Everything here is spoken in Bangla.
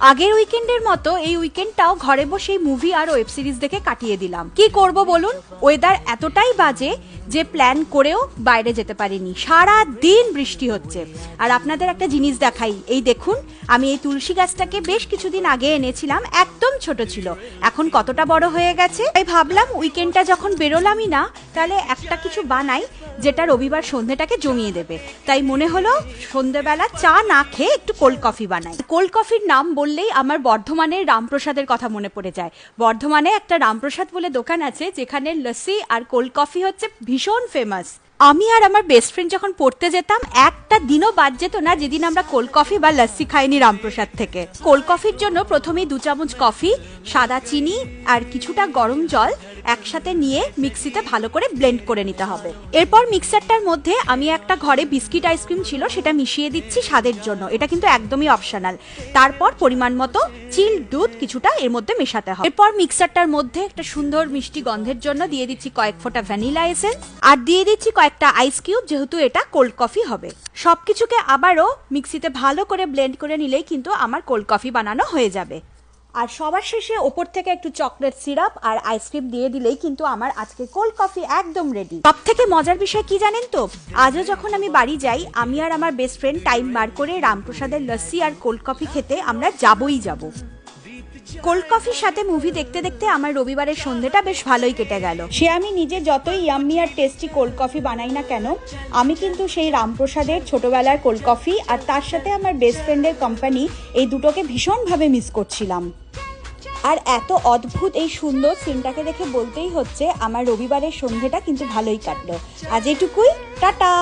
আগের উইকেন্ডের মতো এই উইকেন্ডটাও ঘরে বসে মুভি আর ওয়েব সিরিজ দেখে কাটিয়ে দিলাম। কি করব বলুন, ওয়েদার এতটাই বাজে যে প্ল্যান করেও বাইরে যেতে পারিনি, সারা দিন বৃষ্টি হচ্ছে। আর আপনাদের একটা জিনিস দেখাই, এই দেখুন, আমি এই তুলসী গাছটাকে বেশ কিছুদিন আগে এনেছিলাম, একদম ছোট ছিল, এখন কতটা বড় হয়ে গেছে। তাই ভাবলাম উইকেন্ডটা যখন বেরোলামই না, তাহলে একটা কিছু বানাই যেটা রবিবার সন্ধ্যেটাকে জমিয়ে দেবে। তাই মনে হলো সন্ধ্যেবেলা চা না খেয়ে একটু কোল্ড কফি বানাই। কোল্ড কফির নাম বললেই আমার বর্ধমানের রামপ্রসাদের কথা মনে পড়ে যায়। বর্ধমানে একটা রামপ্রসাদ বলে দোকান আছে, যেখানে লস্যি আর কোল্ড কফি হচ্ছে ভীষণ ফেমাস। আমি আর আমার বেস্ট ফ্রেন্ড যখন পড়তে যেতাম, একটা দিনও বাদ যেত না যেদিন আমরা কোল্ড কফি বা লস্যি খাইনি রামপ্রসাদ থেকে। কোল্ড কফির জন্য প্রথমেই 2 চামচ কফি, সাদা চিনি আর কিছুটা গরম জল একসাথে নিয়ে মিক্সিতে ভালো করে ব্লেন্ড করে নিতে হবে। এরপর মিক্সারটার মধ্যে আমি একটা ঘরে বিস্কিট আইসক্রিম ছিল, সেটা মিশিয়ে দিচ্ছি স্বাদের জন্য, এটা কিন্তু একদমই অপশনাল। তারপর পরিমাণ মতো চিল্ড দুধ কিছুটা এর মধ্যে মেশাতে হবে। এরপর মিক্সারটার মধ্যে একটা সুন্দর মিষ্টি গন্ধের জন্য দিয়ে দিচ্ছি কয়েক ফোঁটা ভ্যানিলা এসেন্স, আর দিয়ে দিচ্ছি কয়েকটা আইস কিউব, যেহেতু এটা কোল্ড কফি হবে। সবকিছুকে আবারও মিক্সিতে ভালো করে ব্লেন্ড করে নিলেই কিন্তু আমার কোল্ড কফি বানানো হয়ে যাবে। আর সবার শেষে ওপর থেকে একটু চকলেট সিরাপ আর আইসক্রিম দিয়ে দিলেই কিন্তু আমার আজকে কোল্ড কফি একদম রেডি। সব থেকে মজার বিষয় কি জানেন তো, আজও যখন আমি বাড়ি যাই, আমি আর আমার বেস্ট ফ্রেন্ড টাইম বার করে রামপ্রসাদের লস্যি আর কোল্ড কফি খেতে আমরা যাবই যাব। কোল্ড কফির সাথে মুভি দেখতে দেখতে আমার রবিবারের সন্ধ্যেটা বেশ ভালোই কেটে গেল। সে আমি নিজে যতই ইয়াম্মি আর টেস্টি কোল্ড কফি বানাই না কেন, আমি কিন্তু সেই রামপ্রসাদের ছোটবেলার কোল্ড কফি আর তার সাথে আমার বেস্ট ফ্রেন্ডের কোম্পানি, এই দুটোকে ভীষণভাবে মিস করছিলাম। আর এত অদ্ভুত এই সুন্দর সিনটাকে দেখে বলতেই হচ্ছে আমার রবিবারের সন্ধ্যেটা কিন্তু ভালোই কাটলো। আজ এটুকুই, টাটা।